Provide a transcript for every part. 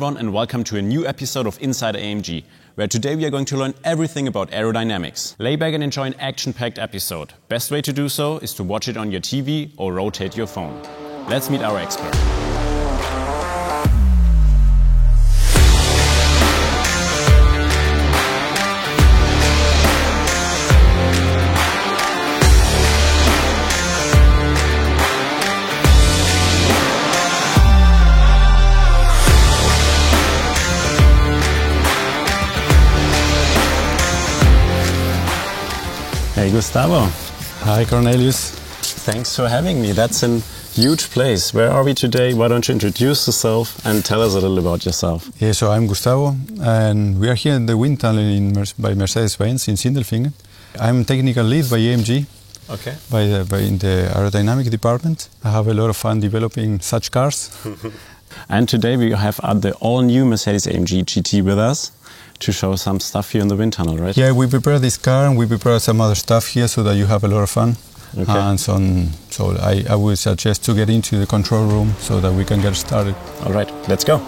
everyone, and welcome to a new episode of Inside AMG, where today we are going to learn everything about aerodynamics. Lay back and enjoy an action-packed episode. Best way to do so is to watch it on your TV or rotate your phone. Let's meet our expert. Hey Gustavo. Hi Cornelius. Thanks for having me. That's a huge place. Where are we today? Why don't you introduce yourself and tell us a little about yourself? Yeah, so I'm Gustavo and we are here in the wind tunnel by Mercedes-Benz in Sindelfingen. I'm technical lead by AMG. Okay. In the aerodynamic department. I have a lot of fun developing such cars. And today we have the all-new Mercedes-AMG GT with us to show some stuff here in the wind tunnel, right? Yeah, we prepared this car and we prepared some other stuff here so that you have a lot of fun. Okay. And so I would suggest to get into the control room so that we can get started. All right, let's go.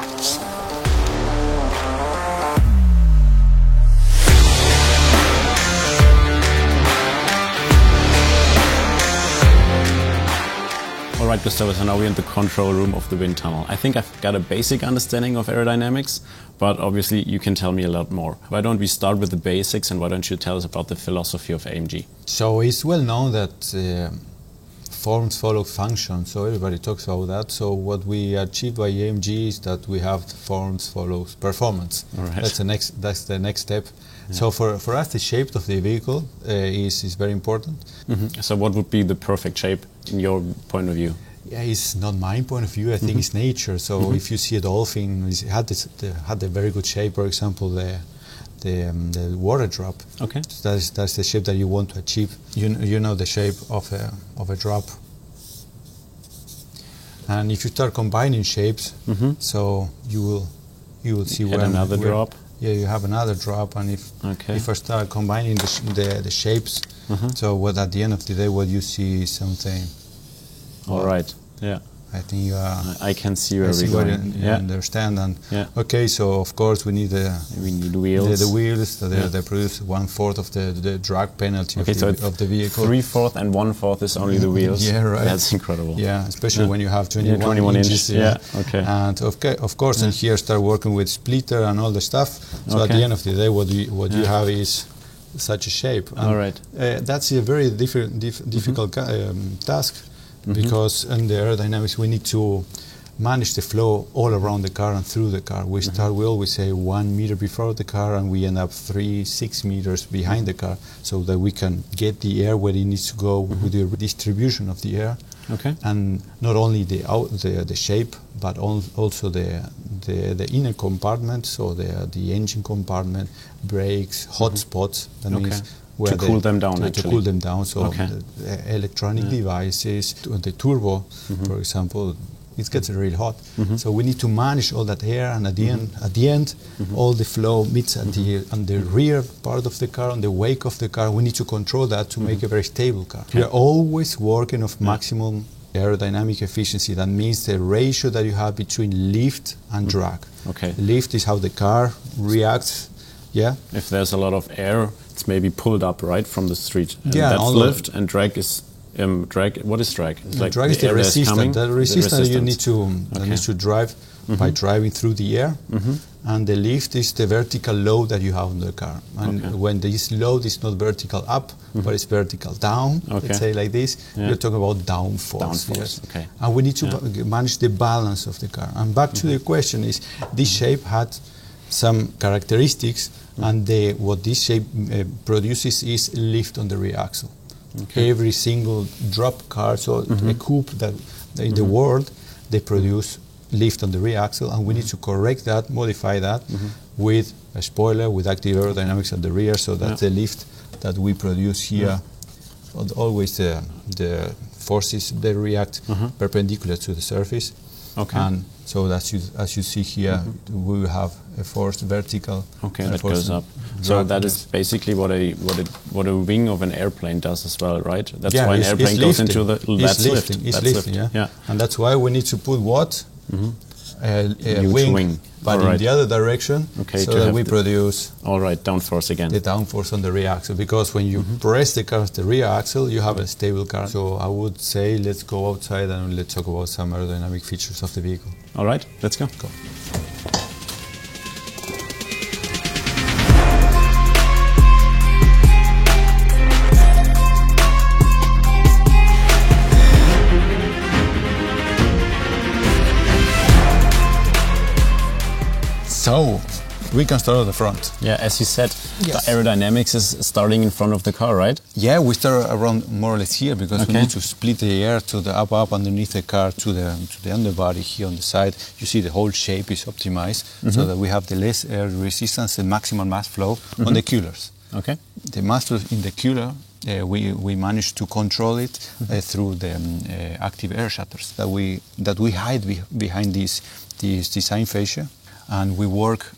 All right, Gustavo, so now we're in the control room of the wind tunnel. I think I've got a basic understanding of aerodynamics, but obviously you can tell me a lot more. Why don't we start with the basics and why don't you tell us about the philosophy of AMG? So it's well known that forms follow function, so everybody talks about that. So what we achieve by AMG is that we have forms follows performance. All right. That's the next step. Yeah. So for us the shape of the vehicle is very important. Mm-hmm. So what would be the perfect shape in your point of view? Yeah, it's not my point of view. I think it's nature. So if you see a dolphin, it had a very good shape. For example, the water drop. Okay. So that's the shape that you want to achieve. You know the shape of a drop. And if you start combining shapes, so you will see where another drop. Yeah, you have another drop, and if I start combining the shapes, so what at the end of the day, what you see is something. All right. Yeah. I think you are. I can see where we're going. You understand, and okay. So of course we need wheels. The wheels. They produce 1/4 of the drag penalty of the vehicle. 3/4 and 1/4 is only the wheels. Yeah, right. That's incredible. Yeah, especially when you have 21 inches. Yeah. Okay. And of course, and here start working with splitter and all the stuff. So at the end of the day, what you have is such a shape. And all right. That's a very difficult task. Because in the aerodynamics we need to manage the flow all around the car and through the car. We always say 1 meter before the car and we end up 6 meters behind the car so that we can get the air where it needs to go with the distribution of the air. Okay. And not only the shape but also the inner compartment, so the engine compartment, brakes, hot spots. That means to cool them down, to cool them down. So the electronic devices, the turbo, for example, it gets really hot. So we need to manage all that air, and at the end, all the flow meets on the rear part of the car, on the wake of the car. We need to control that to make a very stable car. We are always working of maximum aerodynamic efficiency. That means the ratio that you have between lift and drag. Okay. Lift is how the car reacts. Yeah. If there's a lot of air, it's maybe pulled up right from the street. And yeah, that's lift, and drag is drag. What is drag? It's like drag is the resistance. The resistance you need to drive by driving through the air, and the lift is the vertical load that you have on the car. And when this load is not vertical up, but it's vertical down, let's say like this, you're talking about downforce. Yes. Okay. And we need to manage the balance of the car. And back to the question is, this shape had some characteristics, and what this shape produces is lift on the rear axle. Okay. Every single drop car, so a coupe that in the world, they produce lift on the rear axle, and we need to correct that, modify that with a spoiler, with active aerodynamics at the rear, so that the lift that we produce here, always the forces, they react perpendicular to the surface. Okay. And so as you see here, we will have a force vertical. Okay, that goes up. So that is basically what a wing of an airplane does as well, right? That's why an airplane goes into the. It's lifting. Yeah. And that's why we need to put what? wing, but in the other direction, so that we produce downforce again. The downforce on the rear axle, because when you press the car on the rear axle, you have a stable car. So I would say let's go outside and let's talk about some aerodynamic features of the vehicle. All right, let's go. So, we can start at the front. Yeah, as you said, the aerodynamics is starting in front of the car, right? Yeah, we start around more or less here, because we need to split the air to the up underneath the car to the underbody here on the side. You see the whole shape is optimized so that we have the less air resistance and maximal mass flow on the coolers. Okay. The mass flow in the cooler, we managed to control it through the active air shutters that we hide behind this design fascia. And we work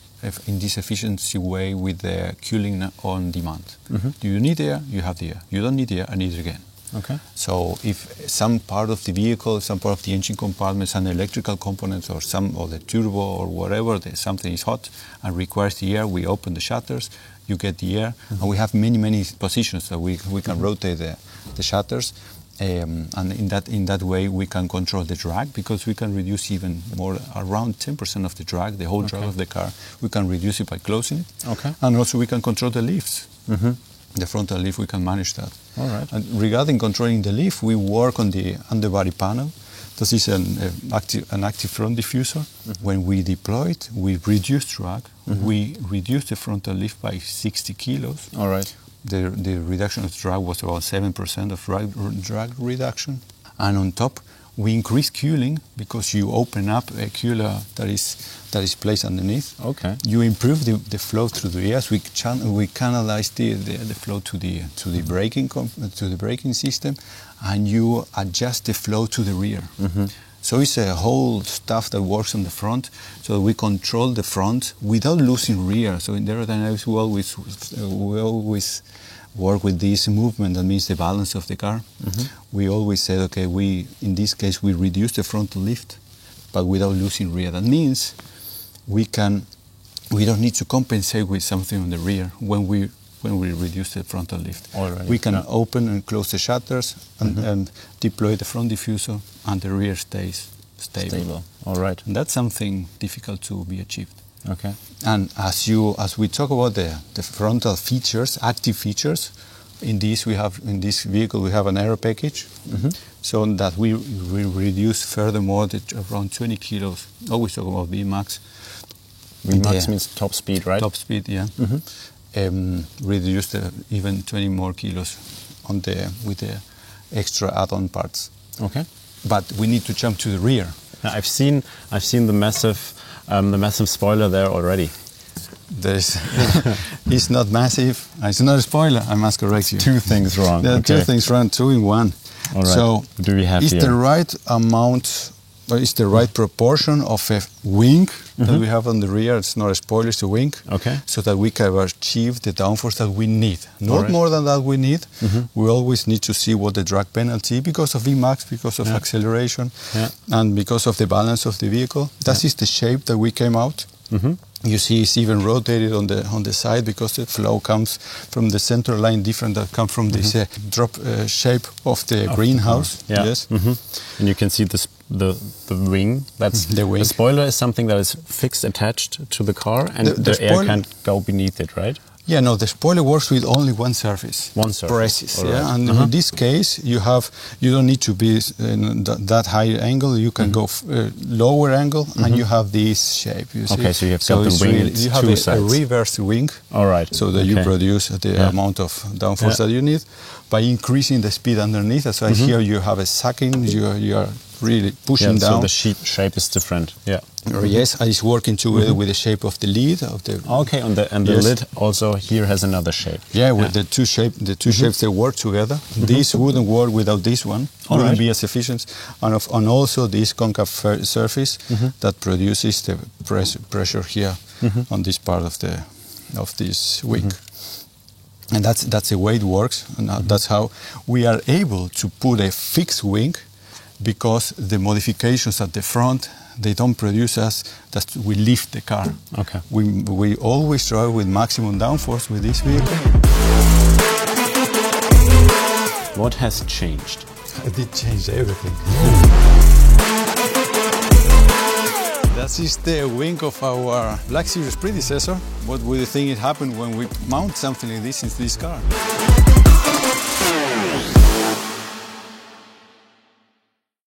in this efficiency way with the cooling on demand. Do you need air? You have the air. You don't need air, I need it again. Okay. So if some part of the vehicle, some part of the engine compartment, some electrical components or the turbo or whatever, something is hot and requires the air, we open the shutters, you get the air, and we have many positions that we can rotate the shutters. And in that way we can control the drag, because we can reduce even more, around 10% of the drag, the whole drag of the car. We can reduce it by closing it. Okay. And also we can control the lifts. The frontal lift, we can manage that. All right. And regarding controlling the lift, we work on the underbody panel. This is an active front diffuser. When we deploy it, we reduce drag. We reduce the frontal lift by 60 kilos. All right. The reduction of drag was about 7% of drag reduction. And on top, we increase cooling, because you open up a cooler that is placed underneath. Okay. You improve the flow through the air. We canalize the flow to the braking system, and you adjust the flow to the rear. So it's a whole stuff that works on the front, so we control the front without losing rear. So in aerodynamics, we always work with this movement, that means the balance of the car. We always say, okay, in this case, we reduce the frontal lift, but without losing rear. That means we don't need to compensate with something on the rear when we reduce the frontal lift. Already. We can open and close the shutters and deploy the front diffuser, and the rear stays stable. All right. And that's something difficult to be achieved. Okay. And as we talk about the frontal features, active features, in this vehicle we have an aero package, so that we reduce furthermore around 20 kilos. Always talk about VMAX. VMAX means top speed, right? Top speed, yeah. Reduce even 20 more kilos with the extra add-on parts. Okay. But we need to jump to the rear. Now, I've seen the massive spoiler there already. It's not massive. It's not a spoiler. I must correct you. Two things wrong. There are two things wrong, two in one. All right. So what do we have here? The right amount, or it's the right proportion of a wing that we have on the rear. It's not a spoiler, it's a wing. Okay. So that we can achieve the downforce that we need. Not more than that we need. We always need to see what the drag penalty, because of VMAX, because of acceleration, and because of the balance of the vehicle. That is the shape that we came out. You see it's even rotated on the side, because the flow comes from the center line different that come from this drop shape of the greenhouse. Yes. And you can see the wing. That's the wing. The spoiler is something that is fixed, attached to the car, and the air can't go beneath it, right? Yeah, no, the spoiler works with only one surface. One surface. Presses, right. Yeah, and in this case, you don't need to be in that high angle. You can go lower angle, and you have this shape. You see? Okay, so you have got the wing. You have a reverse wing. All right. So that you produce the amount of downforce that you need by increasing the speed underneath. So here you have a sucking. You are really pushing down. So the shape is different. Yeah. Yes, it's working together with the shape of the lid of the. Okay, the lid also here has another shape. Yeah, with the two shapes they work together. This wouldn't work without this one. Wouldn't be as efficient, and also this concave surface that produces the pressure here on this part of this wing. And that's the way it works, and that's how we are able to put a fixed wing, because the modifications at the front They don't produce us that we lift the car. Okay. We always drive with maximum downforce with this vehicle. What has changed? It did change everything. That is the wing of our Black Series predecessor. What would you think it happened when we mount something like this into this car?